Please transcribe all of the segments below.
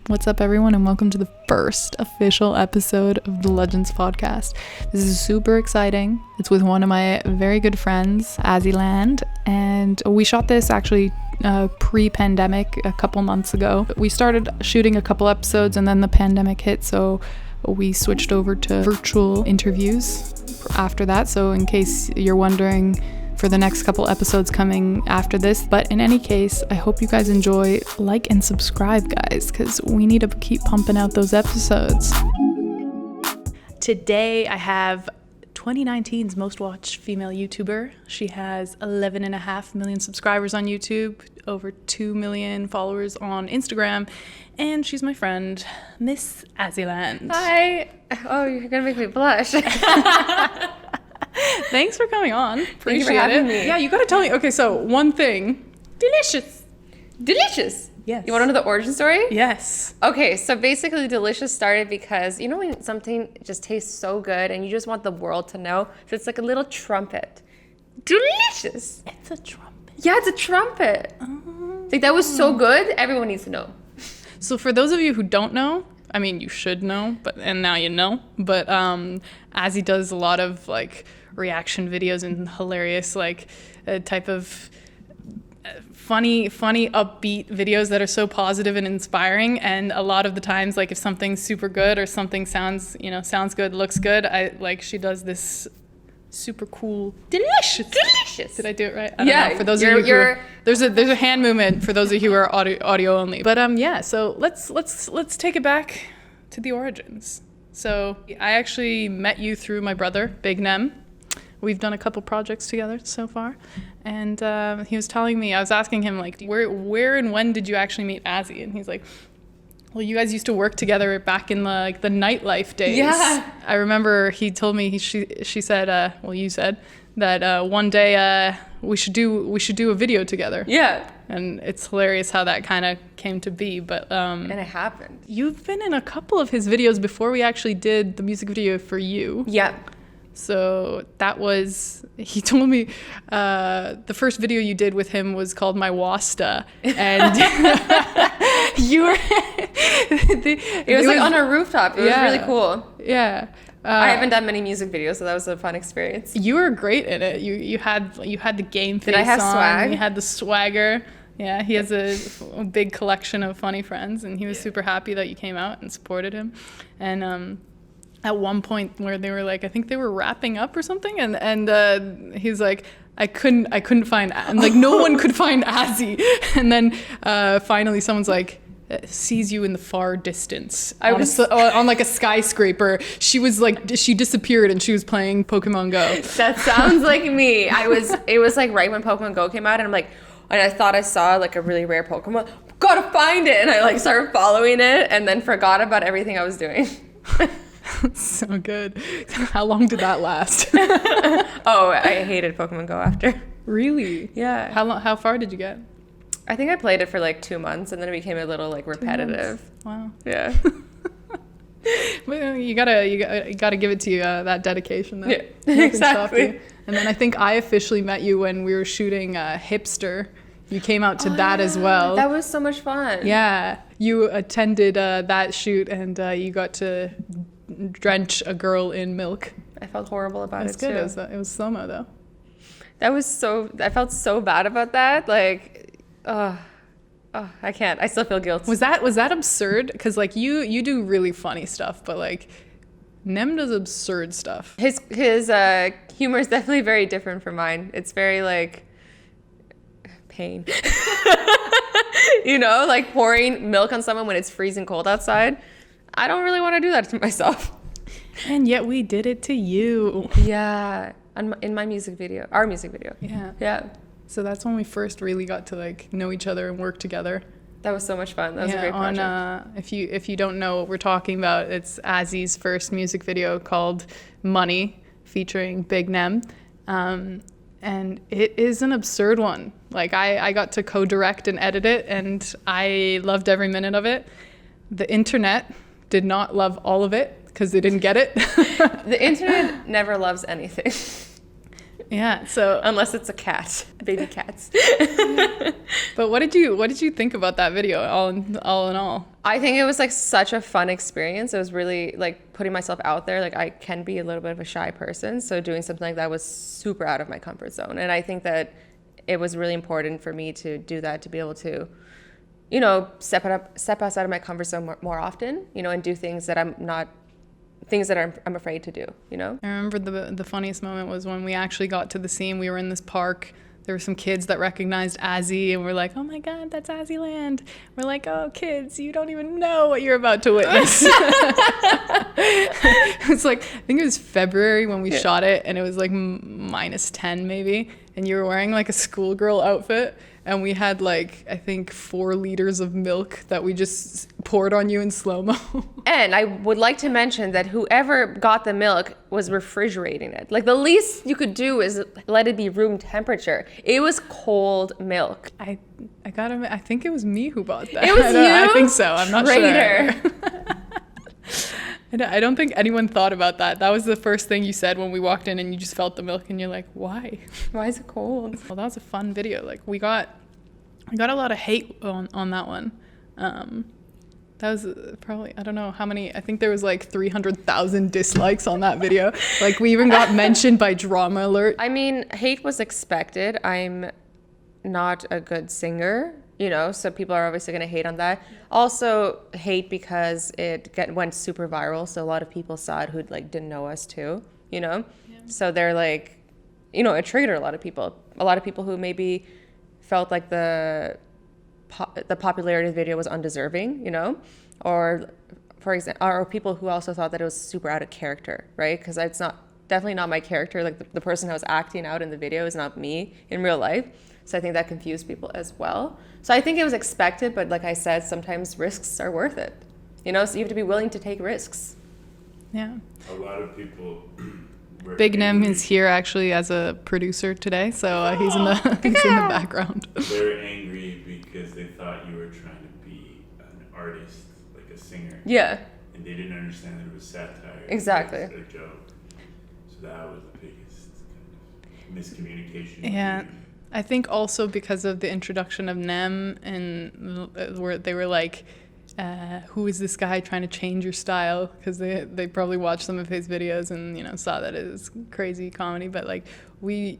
What's up, everyone, and welcome to the first official episode of the Legendz podcast. This is super exciting. It's with one of my very good friends, Azzyland, and we shot this actually pre-pandemic a couple months ago. We started shooting a couple episodes and then the pandemic hit, so we switched over to virtual interviews after that. So in case you're wondering, for the next couple episodes coming after this. But in any case, I hope you guys enjoy. Like and subscribe, guys, because we need to keep pumping out those episodes. Today I have 2019's most watched female YouTuber. She has 11.5 million subscribers on YouTube, over 2 million followers on Instagram, and she's my friend, Miss Azzyland. Hi. Oh, you're gonna make me blush. Thanks for coming on. Appreciate Thank you for having me. Yeah, you gotta tell me. Okay, so one thing. Delicious. Yes. You want to know the origin story? Yes. Okay, so basically Delicious started because, you know when something just tastes so good and you just want the world to know? So it's like a little trumpet. Delicious. It's a trumpet. Yeah, it's a trumpet. Like, that was so good, everyone needs to know. So for those of you who don't know, I mean, you should know, and now you know, but Azzy does a lot of like reaction videos and hilarious type of funny upbeat videos that are so positive and inspiring. And a lot of the times, like, if something's super good or something sounds good, looks good, she does this super cool delicious. Did I do it right? I don't know. For those of you who there's a hand movement for those of you who are audio only. But yeah, so let's take it back to the origins. So I actually met you through my brother, Big Nem. We've done a couple projects together so far, and he was telling me, I was asking him, like, where and when did you actually meet Azzy? And he's like, well, you guys used to work together back in the nightlife days. Yeah. I remember he told me, she said, you said that one day we should do a video together. Yeah. And it's hilarious how that kind of came to be. But and it happened. You've been in a couple of his videos before we actually did the music video for you. Yeah. So that was, he told me the first video you did with him was called My Wasta. And you were... it was like on a rooftop. It was really cool. Yeah. I haven't done many music videos, so that was a fun experience. You were great in it. You had the game face on. Did I have swag? You had the swagger. Yeah, he has a big collection of funny friends, and he was super happy that you came out and supported him. And at one point where they were like, I think they were wrapping up or something, and he's like, I couldn't find, and like no one could find Azzy, and then finally someone's like, sees you in the far distance. I was on like a skyscraper. She was like, she disappeared and she was playing Pokemon Go. That sounds like me. It was like right when Pokemon Go came out, and I'm like, and I thought I saw like a really rare Pokemon. Gotta find it, and I like started following it, and then forgot about everything I was doing. So good. How long did that last? Oh, I hated Pokemon Go after. Really? Yeah. How far did you get? I think I played it for like 2 months, and then it became a little like repetitive. Wow. Yeah. Well, you gotta give it to you, that dedication. Yeah, exactly. And then I think I officially met you when we were shooting Hipster. You came out to that as well. That was so much fun. Yeah, you attended that shoot, and you got to drench a girl in milk. I felt horrible about it too. That's good. It was slow-mo though. That was so. I felt so bad about that. Like, I can't. I still feel guilty. Was that absurd? Because like you do really funny stuff, but like Nem does absurd stuff. His humor is definitely very different from mine. It's very like pain. You know, like pouring milk on someone when it's freezing cold outside. I don't really want to do that to myself. And yet we did it to you. Yeah. In my music video. Our music video. Yeah. Yeah. So that's when we first really got to like know each other and work together. That was so much fun. That was a great project. If you don't know what we're talking about, it's Azzy's first music video called Money, featuring Big Nem. And it is an absurd one. Like I got to co-direct and edit it, and I loved every minute of it. The internet did not love all of it because they didn't get it. The internet never loves anything. Yeah. So, Unless it's a cat, baby cats. but what did you think about that video? All in all. I think it was like such a fun experience. It was really like putting myself out there. Like I can be a little bit of a shy person, so doing something like that was super out of my comfort zone. And I think that it was really important for me to do that, to be able to, you know, step outside of my comfort zone more often, you know, and do things that I'm afraid to do, you know? I remember the funniest moment was when we actually got to the scene. We were in this park. There were some kids that recognized Azzy, and we're like, oh my God, that's Azzyland. We're like, oh, kids, you don't even know what you're about to witness. It's like, I think it was February when we shot it, and it was like -10 maybe, and you were wearing like a schoolgirl outfit, and we had like, I think 4 liters of milk that we just poured on you in slow-mo. And I would like to mention that whoever got the milk was refrigerating it. Like the least you could do is let it be room temperature. It was cold milk. I got him. I think it was me who bought that. It was you? I think so. I'm not Traitor. sure. I don't think anyone thought about that. That was the first thing you said when we walked in, and you just felt the milk, and you're like, why? Why is it cold? Well, that was a fun video. Like we got a lot of hate on that one. That was probably, I don't know how many, I think there was like 300,000 dislikes on that video. Like we even got mentioned by Drama Alert. I mean, hate was expected. I'm not a good singer, you know, so people are obviously going to hate on that. Also hate because it went super viral, so a lot of people saw it who like didn't know us too, you know? Yeah. So they're like, you know, it triggered a lot of people. A lot of people who maybe felt like the popularity of the video was undeserving, you know, or for example, or people who also thought that it was super out of character, right? Because it's definitely not my character. Like the person I was acting out in the video is not me in real life. So I think that confused people as well. So I think it was expected, but like I said, sometimes risks are worth it, you know. So you have to be willing to take risks. Yeah. A lot of people. Big Nem is here actually as a producer today, so he's in the background. They're angry because they thought you were trying to be an artist, like a singer. Yeah. And they didn't understand that it was satire. Exactly. It was a joke. So that was the biggest kind of miscommunication. Yeah. I think also because of the introduction of Nem, and where they were like, who is this guy trying to change your style? Because they probably watched some of his videos and, you know, saw that it was crazy comedy. But like we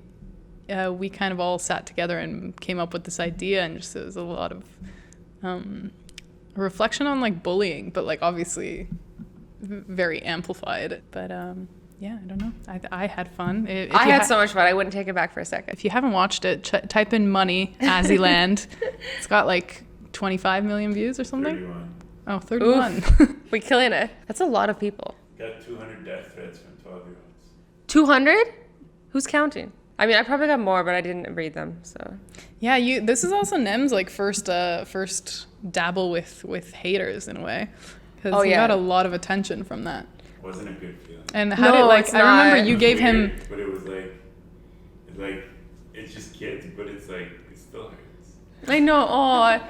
kind of all sat together and came up with this idea, and just it was a lot of reflection on like bullying, but like obviously very amplified. But yeah, I don't know. I had fun. I had so much fun. I wouldn't take it back for a second. If you haven't watched it, type in money, Azzyland. It's got like 25 million views or something? 31. Oh, 31. We're killing it. That's a lot of people. Got 200 death threats from 12-year-olds. 200? Who's counting? I mean, I probably got more, but I didn't read them, so. Yeah, this is also Nem's like first dabble with haters in a way. Because he got a lot of attention from that. Wasn't a good feeling. And how did, like, I remember you gave him... But it was like, it's just kids, but it's like, it still hurts. I know. Oh,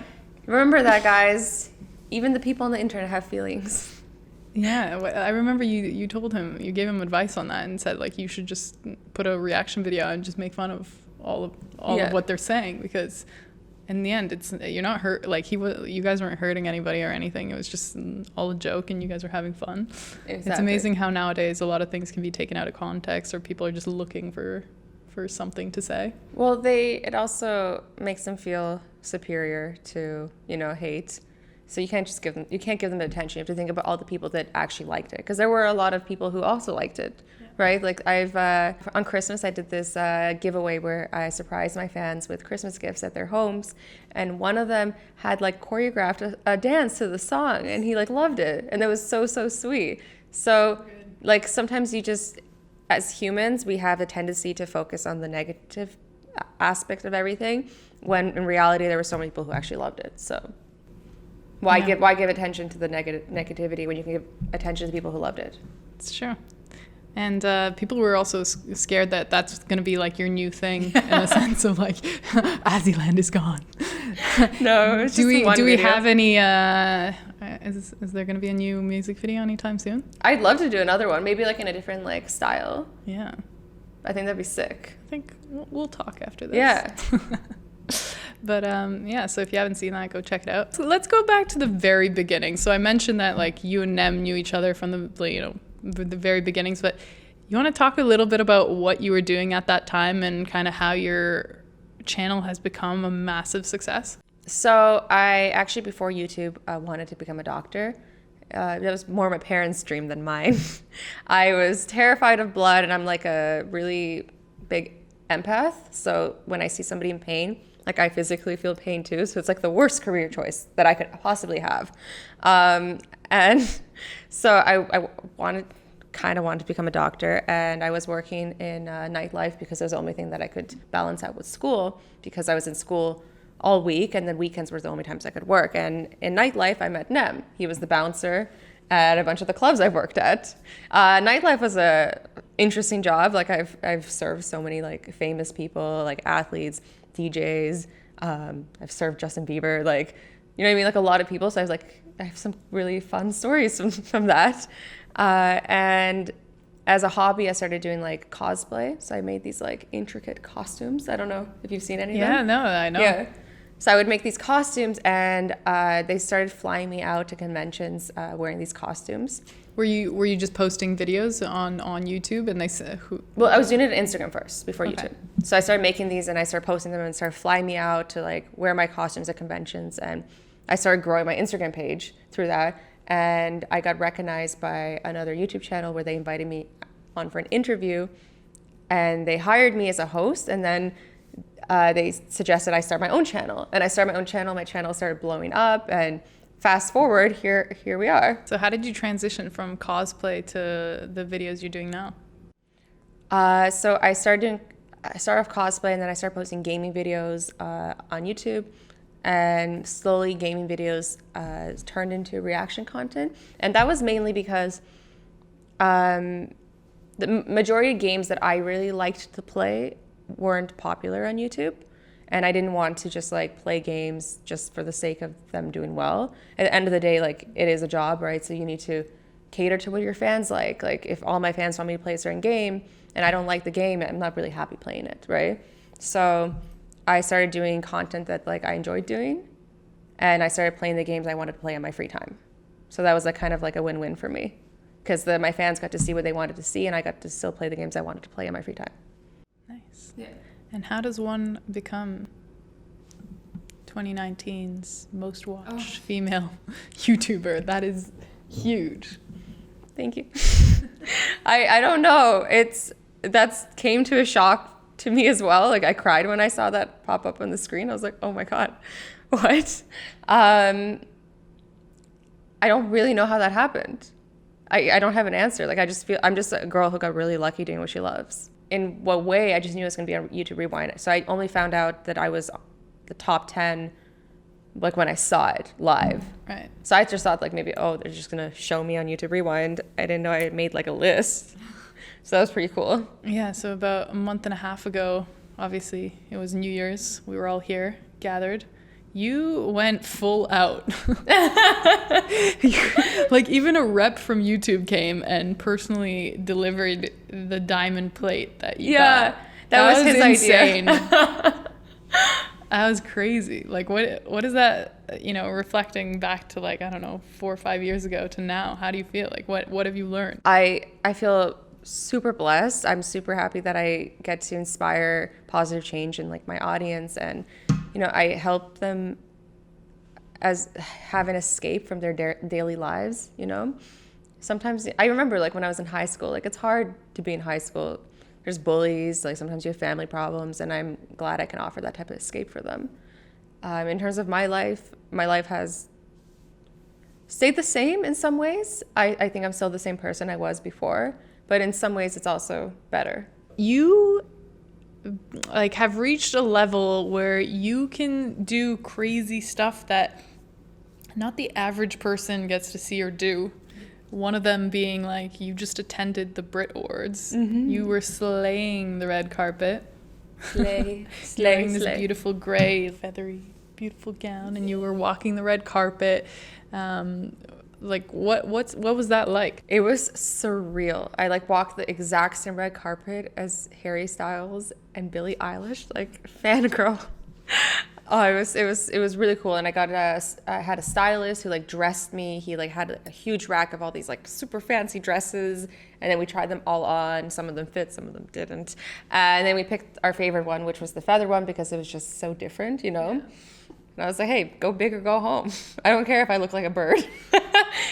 remember that, guys. Even the people on the internet have feelings. Yeah, I remember you told him, you gave him advice on that and said like you should just put a reaction video and just make fun of all of what they're saying, because in the end you're not hurt, like you guys weren't hurting anybody or anything. It was just all a joke and you guys were having fun. Exactly. It's amazing how nowadays a lot of things can be taken out of context, or people are just looking for something to say. Well, it also makes them feel superior to, you know, hate. So you can't give them the attention. You have to think about all the people that actually liked it, because there were a lot of people who also liked it, right? Like on Christmas, I did this giveaway where I surprised my fans with Christmas gifts at their homes, and one of them had like choreographed a dance to the song, and he like loved it, and it was so sweet. So like sometimes you just, as humans, we have a tendency to focus on the negative aspect of everything, when in reality there were so many people who actually loved it. So. Why give attention to the negativity when you can give attention to people who loved it? It's true. And people were also scared that that's going to be like your new thing, in the sense of like, Azzyland is gone. No, it's do we video. have any? Is there going to be a new music video anytime soon? I'd love to do another one, maybe like in a different like style. Yeah. I think that'd be sick. I think we'll talk after this. Yeah. But yeah, so if you haven't seen that, go check it out. So let's go back to the very beginning. So I mentioned that like you and Nem knew each other from the very beginnings, but you want to talk a little bit about what you were doing at that time and kind of how your channel has become a massive success? So I actually, before YouTube, wanted to become a doctor. That was more my parents' dream than mine. I was terrified of blood, and I'm like a really big empath. So when I see somebody in pain, like I physically feel pain too. So it's like the worst career choice that I could possibly have. And so I kind of wanted to become a doctor, and I was working in nightlife because it was the only thing that I could balance out with school, because I was in school all week, and then weekends were the only times I could work. And in nightlife, I met Nem. He was the bouncer at a bunch of the clubs I've worked at. Nightlife was a interesting job. Like I've served so many like famous people, like athletes, DJs. I've served Justin Bieber, like, you know what I mean? Like a lot of people. So I have some really fun stories from that. And as a hobby, I started doing like cosplay. So I made these like intricate costumes. I don't know if you've seen any of them. Yeah, no, I know. Yeah. So I would make these costumes, and they started flying me out to conventions wearing these costumes. Were you just posting videos on YouTube, and they said who? Well, I was doing it on Instagram first before Okay. YouTube. So I started making these, and I started posting them, and started flying me out to like wear my costumes at conventions, and I started growing my Instagram page through that. And I got recognized by another YouTube channel where they invited me on for an interview, and they hired me as a host, and then they suggested I start my own channel. And I started my own channel. My channel started blowing up, and fast forward, here we are. So how did you transition from cosplay to the videos you're doing now? So I started off cosplay, and then I started posting gaming videos on YouTube, and slowly gaming videos turned into reaction content. And that was mainly because the majority of games that I really liked to play weren't popular on YouTube, and I didn't want to just like play games just for the sake of them doing well. At the end of the day, like, it is a job, right? So you need to cater to what your fans like. Like, if all my fans want me to play a certain game and I don't like the game, I'm not really happy playing it, right? So I started doing content that like I enjoyed doing, and I started playing the games I wanted to play on my free time. So that was like kind of like a win-win for me, because my fans got to see what they wanted to see, and I got to still play the games I wanted to play on my free time. Nice. Yeah. And how does one become 2019's most watched female YouTuber? That is huge. Thank you. I don't know. That came to a shock to me as well. Like, I cried when I saw that pop up on the screen. I was like, oh my God, what? I don't really know how that happened. I don't have an answer. Like, I just feel I'm just a girl who got really lucky doing what she loves. In what way? I just knew it was going to be on YouTube Rewind. So I only found out that I was the top 10 like when I saw it live. Right. So I just thought like maybe, oh, they're just going to show me on YouTube Rewind. I didn't know I made like a list. So that was pretty cool. Yeah, so about a month and a half ago, obviously it was New Year's. We were all here, gathered. You went full out. Like, even a rep from YouTube came and personally delivered the diamond plate that you got. That was his insane. idea. That was crazy. Like, what is that, reflecting back to, like, I don't know, 4 or 5 years ago to now? How do you feel? Like, what have you learned? I feel super blessed. I'm super happy that I get to inspire positive change in like my audience, and I help them as have an escape from their daily lives. Sometimes I remember like when I was in high school, like, it's hard to be in high school. There's bullies, like sometimes you have family problems, and I'm glad I can offer that type of escape for them. In terms of my life has stayed the same in some ways. I think I'm still the same person I was before, but in some ways it's also better. You like have reached a level where you can do crazy stuff that not the average person gets to see or do. One of them being like, you just attended the Brit Awards. Mm-hmm. You were slaying the red carpet. Slay. Wearing this beautiful gray, feathery, beautiful gown, and you were walking the red carpet. Like what was that like? It was surreal. I like walked the exact same red carpet as Harry Styles and Billie Eilish, like fangirl. Oh, it was really cool. And I had a stylist who like dressed me. He like had a huge rack of all these like super fancy dresses, and then we tried them all on. Some of them fit, some of them didn't. And then we picked our favorite one, which was the feather one, because it was just so different, you know? And I was like, hey, go big or go home. I don't care if I look like a bird.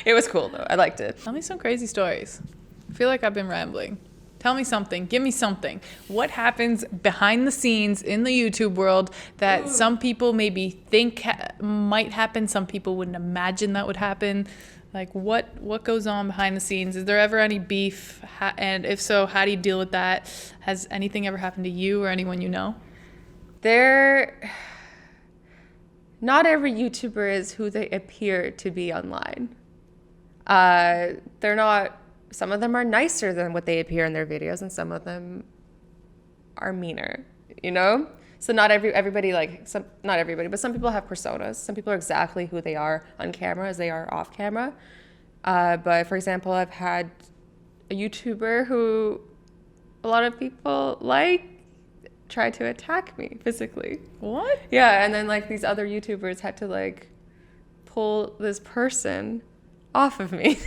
It was cool though. I liked it. Tell me some crazy stories. I feel like I've been rambling. Tell me something. Give me something. What happens behind the scenes in the YouTube world that some people maybe think might happen, some people wouldn't imagine that would happen? Like what goes on behind the scenes? Is there ever any beef? And if so, how do you deal with that? Has anything ever happened to you or anyone you know? Not every YouTuber is who they appear to be online. Some of them are nicer than what they appear in their videos, and some of them are meaner, you know? So not everybody, but some people have personas. Some people are exactly who they are on camera as they are off camera. But for example, I've had a YouTuber who a lot of people tried to attack me physically. What? Yeah, and then like these other YouTubers had to like pull this person off of me.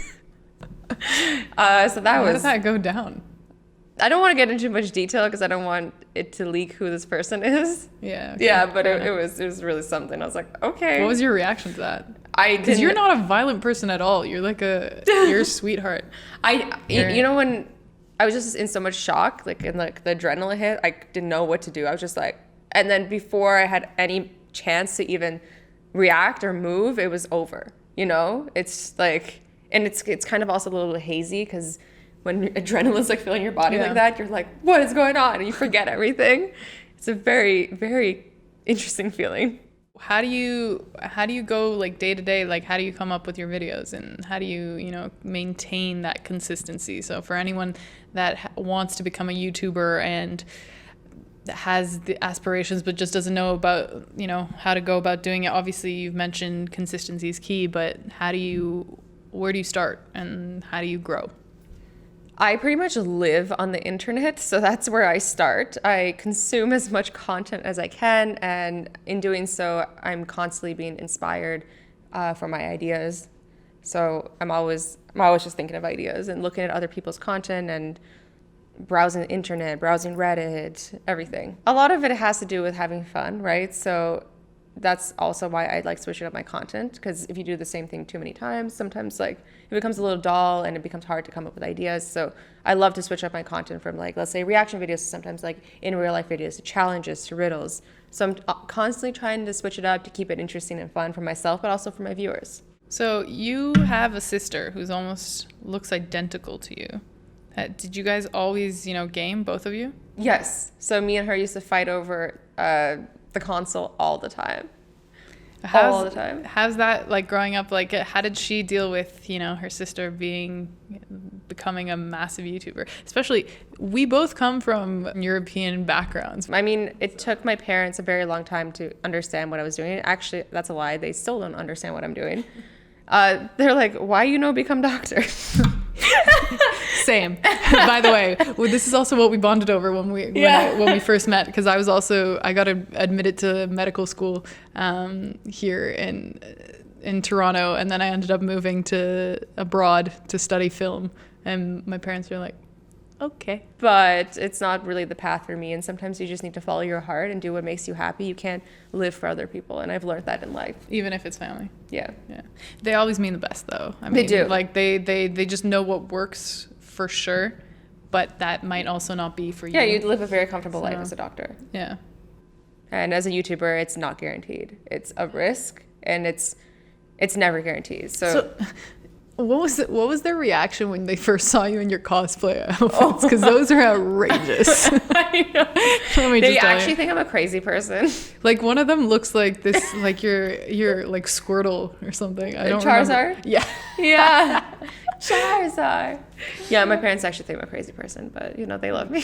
How did that go down? I don't want to get into much detail because I don't want it to leak who this person is. Yeah. Okay, yeah, but it was really something. I was like, okay. What was your reaction to that? Because you're not a violent person at all. You're like you're a sweetheart. You know, when I was just in so much shock, like in like the adrenaline hit, I didn't know what to do. I was just like, and then before I had any chance to even react or move, it was over. You know, it's like. And it's kind of also a little hazy because when adrenaline's like filling your body like that, you're like, what is going on? And you forget everything. It's a very, very interesting feeling. How do you go like day to day? Like how do you come up with your videos, and how do you maintain that consistency? So for anyone that wants to become a YouTuber and has the aspirations but just doesn't know about how to go about doing it, obviously you've mentioned consistency is key, but where do you start and how do you grow? I pretty much live on the internet, so that's where I start. I consume as much content as I can, and in doing so, I'm constantly being inspired for my ideas. So I'm always just thinking of ideas and looking at other people's content and browsing the internet, browsing Reddit, everything. A lot of it has to do with having fun, right? So that's also why I like switching up my content, because if you do the same thing too many times, sometimes like it becomes a little dull and it becomes hard to come up with ideas. So I love to switch up my content from like, let's say reaction videos to sometimes like in real life videos to challenges to riddles. So I'm constantly trying to switch it up to keep it interesting and fun for myself, but also for my viewers. So you have a sister who's almost looks identical to you. Did you guys always, game, both of you? Yes. So me and her used to fight over the console all the time. All the time. How's that like growing up? Like, how did she deal with her sister becoming a massive YouTuber? Especially, we both come from European backgrounds. I mean, it took my parents a very long time to understand what I was doing. Actually, that's a lie. They still don't understand what I'm doing. They're like, why become doctor? Same. By the way, this is also what we bonded over when we first met, because I got admitted to medical school here in Toronto, and then I ended up moving to abroad to study film, and my parents were like, okay. But it's not really the path for me, and sometimes you just need to follow your heart and do what makes you happy. You can't live for other people, and I've learned that in life. Even if it's family. Yeah. They always mean the best, though. I mean, they do. Like they just know what works for sure, but that might also not be for you. Yeah, you'd live a very comfortable life as a doctor. Yeah. And as a YouTuber, it's not guaranteed. It's a risk, and it's never guaranteed. So what was their reaction when they first saw you in your cosplay outfits? Because those are outrageous. I know. They actually think I'm a crazy person. Like one of them looks like this, like you're like Squirtle or something. I don't Charizard? remember. Yeah. Yeah. Charizard. Yeah, my parents actually think I'm a crazy person, but they love me.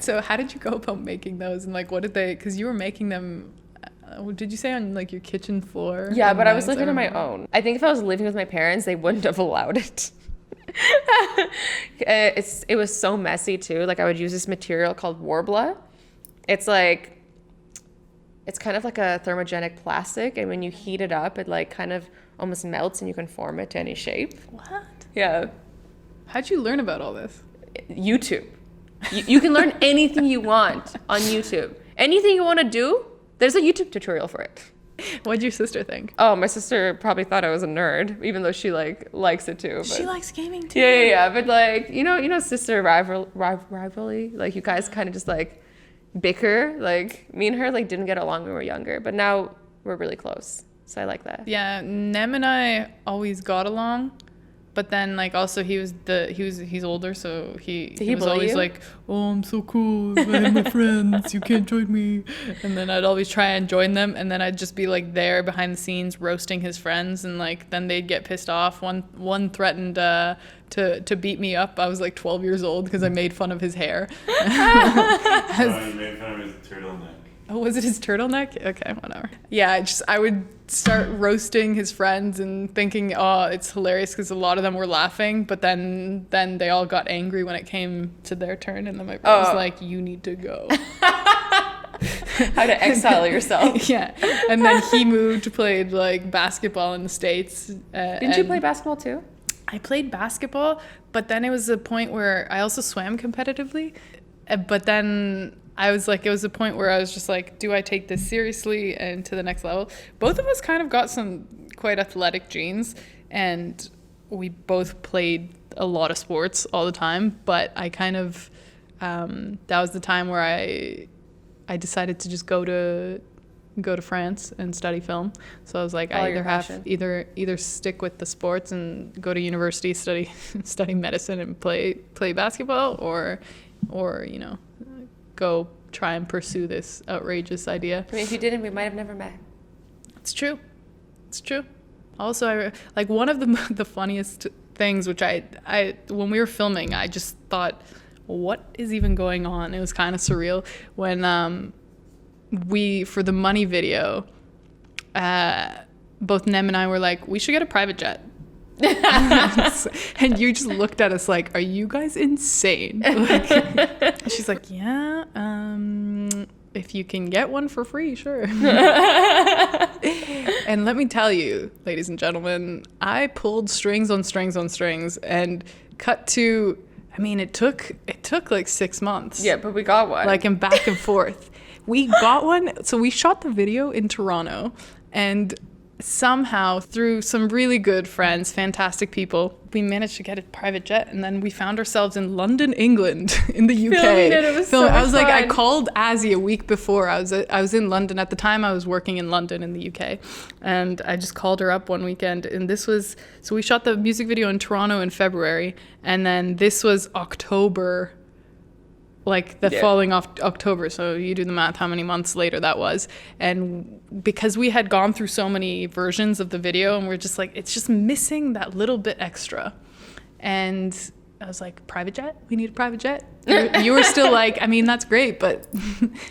So how did you go about making those, and like what did they? Because you were making them Did you say on like your kitchen floor? Yeah, but I was Nice, living on my remember. own. I think if I was living with my parents, they wouldn't have allowed it. It was so messy too. Like I would use this material called Warbler. It's like, it's kind of like a thermogenic plastic, and when you heat it up, it like kind of almost melts, and you can form it to any shape. What? Yeah, How'd you learn about all this? YouTube. You can learn anything you want on YouTube. Anything you want to do, there's a YouTube tutorial for it. What'd your sister think? Oh, my sister probably thought I was a nerd, even though she like likes it too. But. She likes gaming too. Yeah. But like, you know, sister rivalry. Like you guys kind of just like bicker. Like me and her like didn't get along when we were younger, but now we're really close. So I like that. Yeah, Nem and I always got along, but then like also he's older, so he was bully always you? like, oh, I'm so cool, I have my friends, you can't join me, and then I'd always try and join them, and then I'd just be like there behind the scenes roasting his friends, and like then they'd get pissed off. One threatened to beat me up. I was like 12 years old because I made fun of his hair. Oh, you made fun of his turtleneck. Oh, was it his turtleneck? Okay, whatever. Yeah, I would start roasting his friends and thinking, oh, it's hilarious because a lot of them were laughing, but then they all got angry when it came to their turn, and then my brother was like, you need to go. How to exile yourself. Yeah, and then he moved, played like basketball in the States. Didn't you play basketball too? I played basketball, but then it was a point where I also swam competitively, but then I was like, it was a point where I was just like, do I take this seriously and to the next level? Both of us kind of got some quite athletic genes, and we both played a lot of sports all the time, but I kind of, that was the time where I decided to just go to France and study film. So I was like, I either have either stick with the sports and go to university, study medicine and play basketball, or you know, go try and pursue this outrageous idea. I mean, if you didn't, we might have never met. It's true. Also, like one of the funniest things, which I when we were filming, I just thought, what is even going on? It was kind of surreal when we, for the money video, both Nem and I were like, we should get a private jet. And you just looked at us like, are you guys insane? Like, she's like, yeah, if you can get one for free, sure. And let me tell you, ladies and gentlemen, I pulled strings on strings on strings and cut to, I mean, it took like 6 months. Yeah, but we got one. Like, and back and forth. We got one. So we shot the video in Toronto, and somehow through some really good friends, fantastic people, we managed to get a private jet, and then we found ourselves in London, England, in the UK. Filming it was so I was much like, I fun. called Azzy a week before. I was in London at the time. I was working in London in the UK, and I just called her up one weekend, and so we shot the music video in Toronto in February, and then this was October. Like the following October, so you do the math how many months later that was. And because we had gone through so many versions of the video, and we're just like, it's just missing that little bit extra. And I was like, private jet? We need a private jet? You were still like, I mean, that's great, but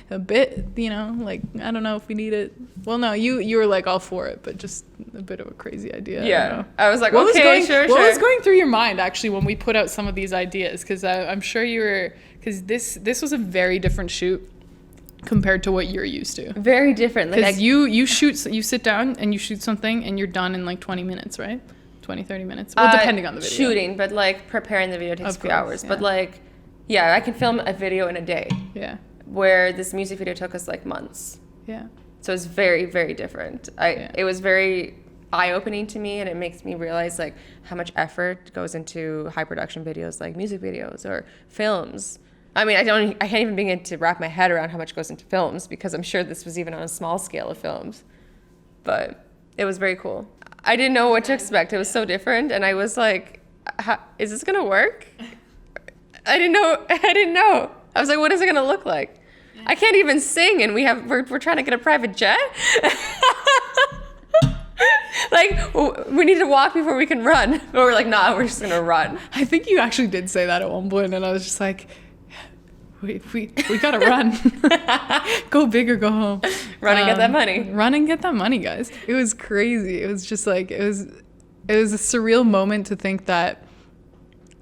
a bit, you know, like, I don't know if we need it. Well, no, you were like all for it, but just a bit of a crazy idea. Yeah. I was like, What sure. What was going through your mind actually when we put out some of these ideas? Because I'm sure you were, because this was a very different shoot compared to what you're used to. Very different. Because you sit down and you shoot something and you're done in like 20 minutes, right? 20, 30 minutes. Well, depending on the video. Shooting, but like preparing the video takes a few hours. Yeah. But like, yeah, I can film a video in a day. Yeah. Where this music video took us like months. Yeah. So it's very, very different. It was very eye-opening to me, and it makes me realize like how much effort goes into high production videos like music videos or films. I mean, I can't even begin to wrap my head around how much goes into films, because I'm sure this was even on a small scale of films. But it was very cool. I didn't know what to expect. It was so different, and I was like, is this gonna work? I didn't know. I was like, what is it gonna look like? I can't even sing, and we're trying to get a private jet. Like, we need to walk before we can run. But we're like, nah, we're just gonna run. I think you actually did say that at one point, and I was just like, we gotta run. Go big or go home. Run and get that money. Run and get that money, guys. It was crazy. It was just like, it was a surreal moment to think that,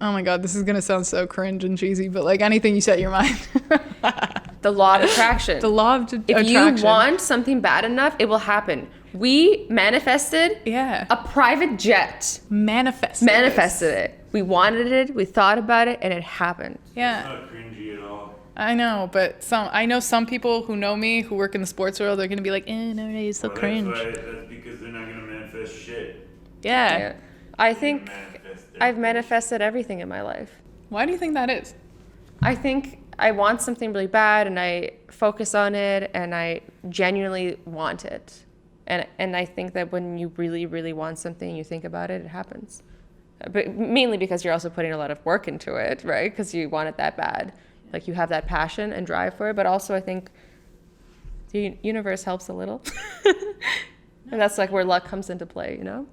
oh my God, this is gonna sound so cringe and cheesy, but like anything you set your mind. The law of attraction. The law of attraction. If you want something bad enough, it will happen. We manifested a private jet. Manifested it. We wanted it, we thought about it, and it happened. Yeah. It's not cringy at all. I know, but I know some people who know me, who work in the sports world, they're going to be like, no, it's so cringe. That's because they're not going to manifest shit. Yeah. I think I've manifested everything in my life. Why do you think that is? I think I want something really bad, and I focus on it, and I genuinely want it. And I think that when you really, really want something, you think about it, it happens. But mainly because you're also putting a lot of work into it, right? Because you want it that bad. Like you have that passion and drive for it. But also I think the universe helps a little. And that's like where luck comes into play, you know?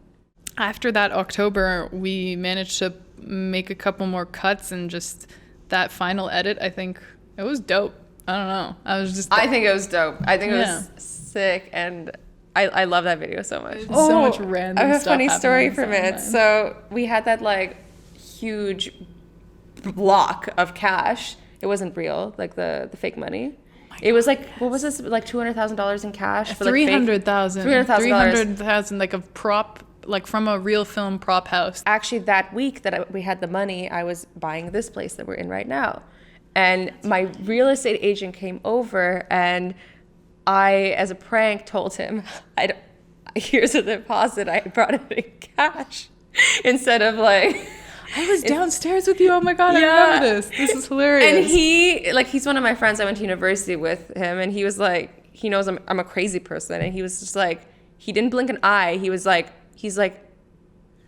After that October, we managed to make a couple more cuts, and just that final edit, I think it was dope. I don't know. I think it was dope. I think it was sick, and I love that video so much. So much random stuff. I have a funny story from it. So we had that like huge block of cash. It wasn't real, like the fake money. It was like, what was this? Like $200,000 in cash? For $300,000. $300,000. Like a prop, like from a real film prop house. Actually, that week that we had the money, I was buying this place that we're in right now. And my real estate agent came over, and I, as a prank, told him, here's a deposit. I brought it in cash instead of like... I was downstairs with you. Oh my God, I remember this. This is hilarious. And he's one of my friends. I went to university with him, and he was like, he knows I'm a crazy person. And he was just like, he didn't blink an eye. He's like,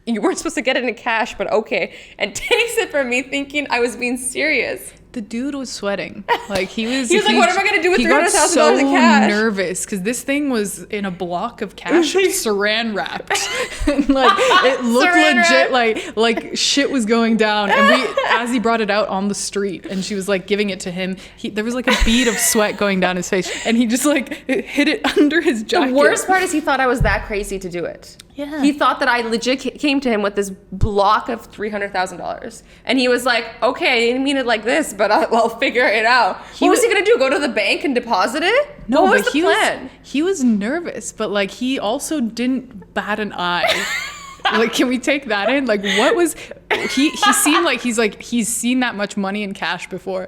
you weren't supposed to get it in cash, but okay. And takes it from me thinking I was being serious. The dude was sweating. Like he was like, what am I going to do with $300,000 in cash? He got so nervous because this thing was in a block of cash saran wrapped. And like it looked legit like shit was going down. And Azzy brought it out on the street, and she was like giving it to him. There was like a bead of sweat going down his face, and he just like hid it under his jacket. The worst part is he thought I was that crazy to do it. Yeah. He thought that I legit came to him with this block of $300,000. And he was like, okay, I didn't mean it like this, but I'll figure it out. What was he going to do? Go to the bank and deposit it? No, what was but the plan? He was nervous, but like he also didn't bat an eye. Like, can we take that in? Like, what was he seemed like he's seen that much money in cash before.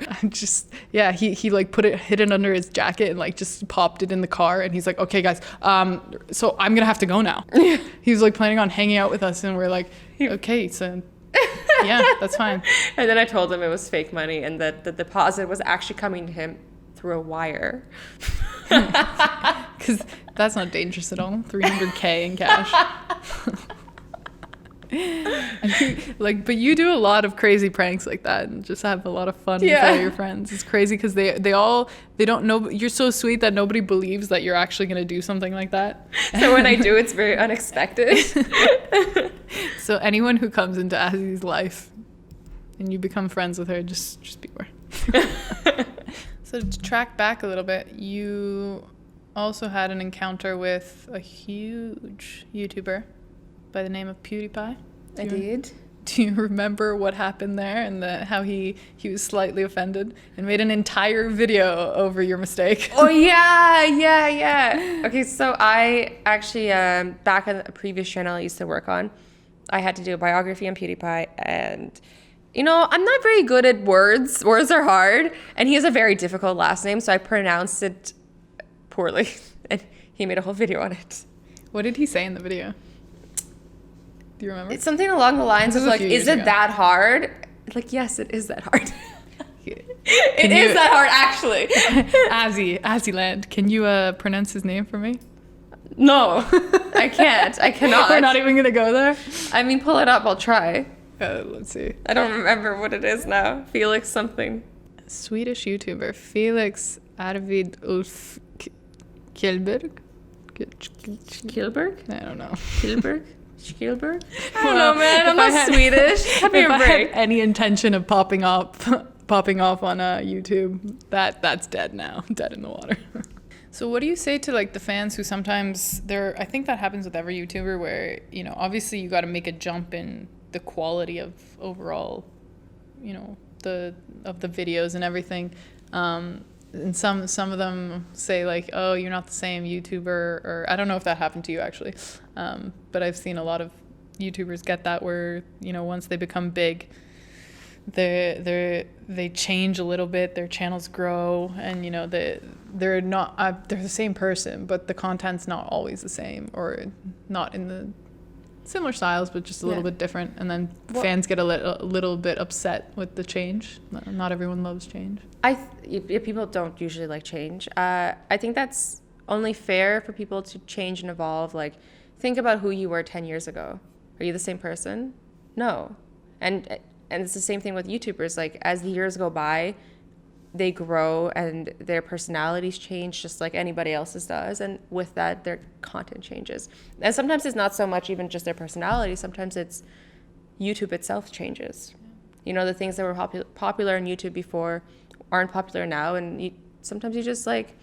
He like hid it under his jacket and like just popped it in the car, and he's like, okay guys, so I'm gonna have to go now. He was like planning on hanging out with us, and we're like, okay, so yeah, that's fine. And then I told him it was fake money, and that the deposit was actually coming to him through a wire. Because that's not dangerous at all. $300K in cash. But you do a lot of crazy pranks like that and just have a lot of fun with all your friends. It's crazy because they don't know. You're so sweet that nobody believes that you're actually going to do something like that. So when I do, it's very unexpected. So anyone who comes into Azzy's life and you become friends with her, just beware. So to track back a little bit, you also had an encounter with a huge YouTuber by the name of PewDiePie. I did. Do you remember what happened there and how he was slightly offended and made an entire video over your mistake? Oh, yeah. Okay, so I actually, back on a previous channel I used to work on, I had to do a biography on PewDiePie, and, you know, I'm not very good at words. Words are hard, and he has a very difficult last name, so I pronounced it poorly, and he made a whole video on it. What did he say in the video? Do you remember? It's something along the lines of like, is it that hard? Like, yes, it is that hard. It is that hard, actually. Azzyland. Can you pronounce his name for me? No, I can't. I cannot. We're not even going to go there? I mean, pull it up. I'll try. Let's see. I don't remember what it is now. Felix something. Swedish YouTuber. Felix Arvid Ulf Kjellberg? Kjellberg? I don't know. Kjellberg? Spielberg? I don't know, man. I'm not Swedish. Have a break. I had any intention of popping up popping off on YouTube, that's dead now, dead in the water. So what do you say to like the fans who sometimes I think that happens with every YouTuber where, you know, obviously you got to make a jump in the quality of overall, you know, of the videos and everything. And some of them say like, oh, you're not the same YouTuber, or I don't know if that happened to you actually. But I've seen a lot of YouTubers get that where, you know, once they become big, they change a little bit, their channels grow, and you know they're not they're the same person, but the content's not always the same, or not in the similar styles, but just a little bit different, and then fans get a little bit upset with the change. Not everyone loves change. People don't usually like change. I think that's only fair for people to change and evolve. Like, think about who you were 10 years ago. Are you the same person? No. And it's the same thing with YouTubers. Like, as the years go by, they grow and their personalities change just like anybody else's does. And with that, their content changes. And sometimes it's not so much even just their personality. Sometimes it's YouTube itself changes. You know, the things that were popular on YouTube before aren't popular now. And sometimes you just like,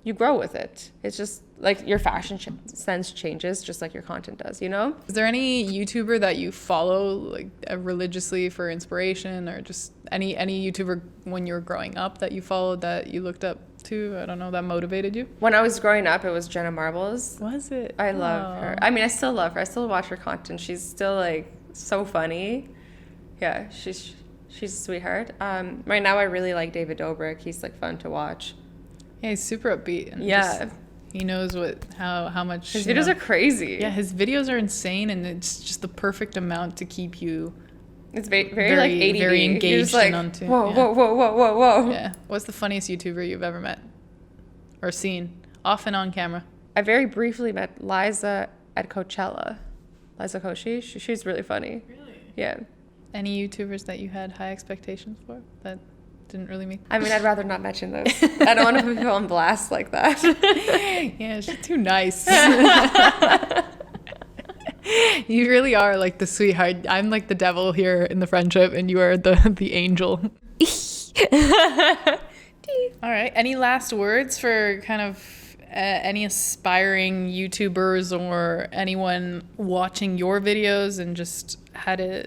you grow with it. It's just like your fashion sense changes just like your content does, you know? Is there any YouTuber that you follow like religiously for inspiration, or just any YouTuber when you were growing up that you followed that you looked up to? I don't know, that motivated you? When I was growing up, it was Jenna Marbles. Was it? I love her. I mean, I still love her. I still watch her content. She's still like so funny. Yeah, she's a sweetheart. Right now I really like David Dobrik. He's like fun to watch. Yeah, he's super upbeat. And he knows how much his videos are crazy. Yeah, his videos are insane, and it's just the perfect amount to keep you. It's very like ADD. Very engaged like, and onto. Whoa. Yeah. What's the funniest YouTuber you've ever met or seen, off and on camera? I very briefly met Liza at Coachella. Liza Koshy. She's really funny. Really? Yeah. Any YouTubers that you had high expectations for that didn't really meet? I mean, I'd rather not mention those. I don't want to put people on blast like that. Yeah, she's too nice. You really are like the sweetheart. I'm like the devil here in the friendship, and you are the angel. All right. Any last words for kind of any aspiring YouTubers or anyone watching your videos and just how to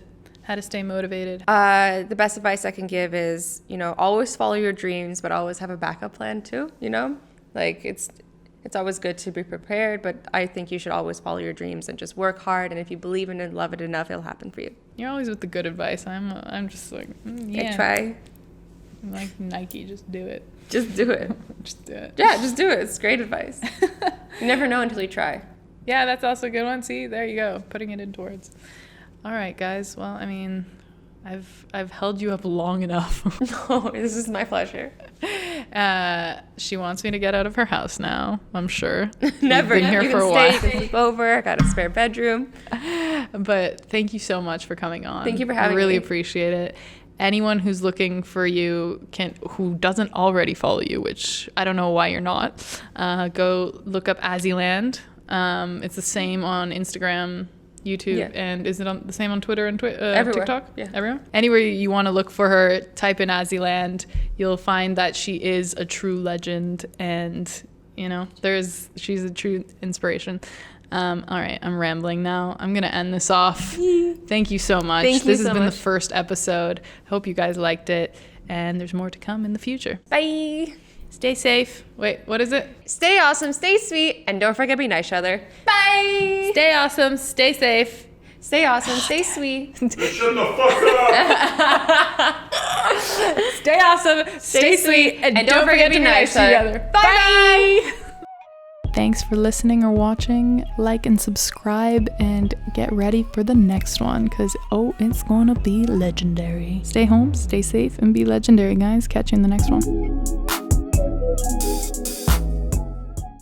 stay motivated? The best advice I can give is, you know, always follow your dreams, but always have a backup plan too, you know? Like, it's always good to be prepared, but I think you should always follow your dreams and just work hard, and if you believe in it and love it enough, it'll happen for you. You're always with the good advice. I'm just like, yeah. Try. I'm like Nike, just do it. Just do it. Just do it. Yeah, just do it. It's great advice. You never know until you try. Yeah, that's also a good one. See, there you go. Putting it in towards. All right, guys. Well, I mean, I've held you up long enough. No, this is my pleasure. She wants me to get out of her house now, I'm sure. Never. We've been here you for can a while. stay, sleep over. I got a spare bedroom. But thank you so much for coming on. Thank you for having me. I really me. appreciate it. Anyone who's looking for you who doesn't already follow you, which I don't know why you're not, go look up Azzyland. It's the same on Instagram, YouTube, and is it the same on Twitter and TikTok? Yeah. Everywhere? Anywhere you want to look for her, type in Azzyland. You'll find that she is a true legend, and you know, she's a true inspiration. All right, I'm rambling now. I'm gonna end this off. Thank you so much. This has been the first episode. Hope you guys liked it, and there's more to come in the future. Bye. Stay safe. Wait, what is it? Stay awesome, stay sweet, and don't forget to be nice to each other. Bye. Stay awesome, stay safe. Stay awesome, stay sweet. Shut the fuck up! Stay awesome, stay sweet, and don't forget to be nice to each other. Bye. Thanks for listening or watching. Like and subscribe, and get ready for the next one, because it's gonna be legendary. Stay home, stay safe, and be legendary, guys. Catch you in the next one.